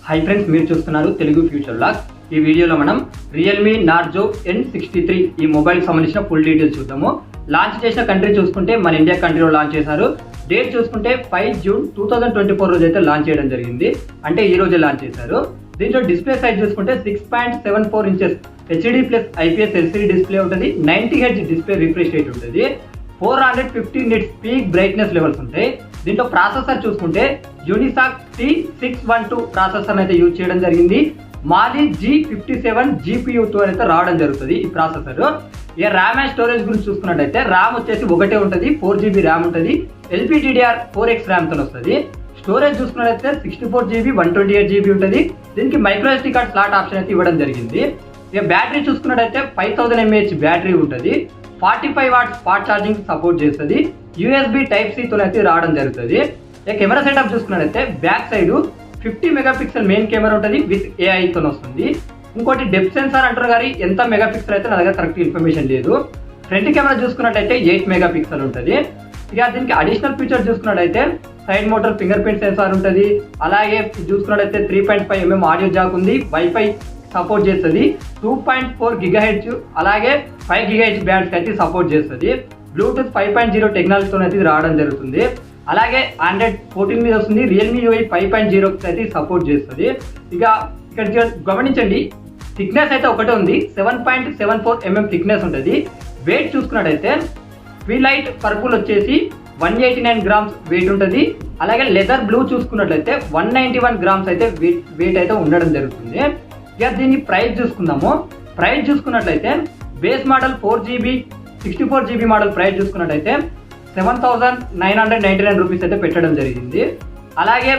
Hi friends, మీరు చూస్తున్నారు Telugu future log. ఈ వీడియోలో మనం రియల్మీ నార్జో N63 ఈ మొబైల్ సంబంధించిన ఫుల్ డీటెయిల్స్ చూద్దాము. లాంచ్ చేసిన కంట్రీ చూసుకుంటే మన ఇండియా కంట్రీలో లాంచ్ చేశారు. డేట్ చూసుకుంటే 5 జూన్ 2024 రోజు అయితే లాంచ్ చేయడం జరిగింది. అంటే ఈ రోజే లాంచ్ చేశారు. దీంట్లో డిస్ప్లే సైజ్ చూసుకుంటే 6.74 inches HD plus IPS LCD display ఉంటుంది. 90 హెర్ట్జ్ డిస్ప్లే రిఫ్రెష్ రేట్ ఉంటుంది. 450 నిట్స్ పీక్ బ్రైట్నెస్ లెవెల్స్ ఉంటాయి. దీంట్లో ప్రాసెసర్ చూసుకుంటే యూనిసాక్ T612 ప్రాసెసర్ అయితే యూజ్ చేయడం జరిగింది. మాలి G57 GPU తో అయితే రావడం జరుగుతుంది ఈ ప్రాసెసర్. ఇక ర్యామ్ అండ్ స్టోరేజ్ గురించి చూసుకున్నట్టయితే ర్యామ్ వచ్చేసి ఒకటే ఉంటుంది, 4GB ర్యామ్ ఉంటుంది. LPDDR4X ర్యామ్ తో వస్తుంది. స్టోరేజ్ చూసుకున్నట్టయితే 64GB 128GB ఉంటుంది. దీనికి micro SD card slot option అయితే ఇవ్వడం జరిగింది. ఇక బ్యాటరీ చూసుకున్నట్టయితే 5000 mAh బ్యాటరీ ఉంటుంది. 45 వాట్స్ ఫాస్ట్ ఛార్జింగ్ సపోర్ట్ చేస్తుంది. USB Type-C తో అయితే రావడం జరుగుతుంది. ఇక కెమెరా సెటప్ చూసుకున్నట్టయితే back side 50 megapixel main camera ఉంటుంది విత్ AI తో వస్తుంది. ఇంకోటి డెప్త్ సెన్సార్ అంటారు కానీ ఎంత మెగాపిక్సెల్ అయితే నా దగ్గర కరెక్ట్ ఇన్ఫర్మేషన్ లేదు. ఫ్రంట్ కెమెరా చూసుకున్నట్టయితే 8 మెగాపిక్సెల్ ఉంటుంది. ఇక దీనికి అడిషనల్ ఫీచర్ చూసుకున్నట్టయితే side motor finger print censor ఉంటుంది. అలాగే చూసుకున్నట్టయితే 3.5mm ఆడియో జాక్ ఉంది. వైఫై సపోర్ట్ చేస్తుంది. 2.4 GHz అలాగే 5 GHz బ్యాండ్స్ అయితే సపోర్ట్ చేస్తుంది. బ్లూటూత్ 5.0 టెక్నాలజీతో అయితే రావడం జరుగుతుంది. అలాగే Android 14 మీద వస్తుంది. రియల్మీ UI 5.0 అయితే సపోర్ట్ చేస్తుంది. ఇక ఇక్కడ గమనించండి, థిక్నెస్ అయితే ఒకటే ఉంది. 7.74mm థిక్నెస్ ఉంటుంది. వెయిట్ చూసుకున్నట్టయితే ట్విలైట్ పర్పుల్ వచ్చేసి 189 గ్రామ్స్ వెయిట్ ఉంటుంది. అలాగే లెదర్ బ్లూ చూసుకున్నట్లయితే 191 గ్రామ్స్ అయితే వెయిట్ అయితే ఉండడం జరుగుతుంది. ఇక దీని ప్రైస్ చూసుకుందాము. ప్రైస్ చూసుకున్నట్లయితే base model 4GB 64GB model price చూసుకున్నట్లయితే 7999 రూపీస్ అయితే పెట్టడం జరిగింది. అలాగే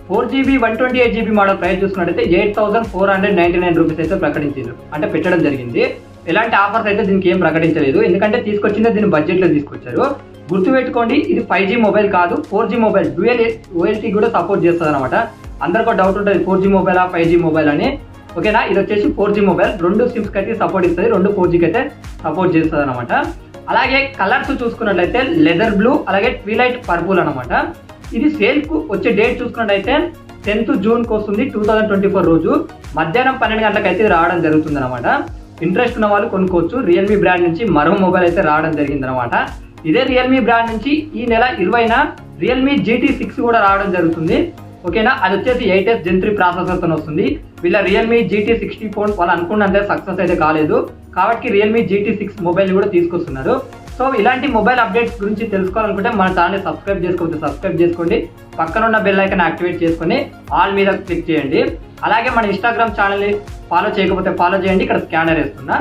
4GB 128GB మోడల్ ప్రైస్ చూసుకున్నట్లయితే 8499 రూపీస్ అయితే ప్రకటించారు, అంటే పెట్టడం జరిగింది. ఎలాంటి ఆఫర్స్ అయితే దీనికి ఏం ప్రకటించలేదు, ఎందుకంటే తీసుకొచ్చిందే దీని బడ్జెట్లో తీసుకొచ్చారు. గుర్తుపెట్టుకోండి, ఇది 5G మొబైల్ కాదు, 4G మొబైల్. డ్యూయల్ OLT కూడా సపోర్ట్ చేస్తుంది అనమాట. అందరికీ డౌట్ ఉంటుంది 4G మొబైలా 5G మొబైల్ అని. ఓకేనా, ఇది వచ్చేసి 4G మొబైల్. 2 సిమ్స్ అయితే సపోర్ట్ ఇస్తుంది, 2 4Gకి అయితే సపోర్ట్ చేస్తుంది అనమాట. అలాగే కలర్స్ చూసుకున్నట్లయితే లెదర్ బ్లూ అలాగే ట్విలైట్ పర్పుల్ అనమాట. ఇది సేల్ కు వచ్చే డేట్ చూసుకున్నట్టయితే 10th జూన్కి వస్తుంది. 2024 రోజు మధ్యాహ్నం 12 గంటలకు అయితే రావడం జరుగుతుంది అనమాట. ఇంట్రెస్ట్ ఉన్న వాళ్ళు కొనుక్కోవచ్చు. రియల్మీ బ్రాండ్ నుంచి మరో మొబైల్ అయితే రావడం జరిగింది అనమాట. ఇదే రియల్మీ బ్రాండ్ నుంచి ఈ నెల 20న రియల్మీ GT6 కూడా రావడం జరుగుతుంది. ఓకేనా, అది వచ్చేసి 8S Gen 3 ప్రాసెసర్తో వస్తుంది. వీళ్ళ రియల్మీ GT60 ఫోన్ వాళ్ళు అనుకున్నంత సక్సెస్ అయితే కాలేదు, కాబట్టి రియల్మీ GT6 మొబైల్ కూడా తీసుకొస్తున్నారు. సో ఇలాంటి మొబైల్ అప్డేట్స్ గురించి తెలుసుకోవాలనుకుంటే మన ఛానల్ని సబ్స్క్రైబ్ చేసుకోవచ్చు, సబ్స్క్రైబ్ చేసుకోండి. పక్కన ఉన్న బెల్ ఐకాన్ యాక్టివేట్ చేసుకొని ఆల్ మీద క్లిక్ చేయండి. అలాగే మన ఇన్స్టాగ్రామ్ ఛానల్ని ఫాలో చేయకపోతే ఫాలో చేయండి. ఇక్కడ స్కానర్ వేస్తున్నా.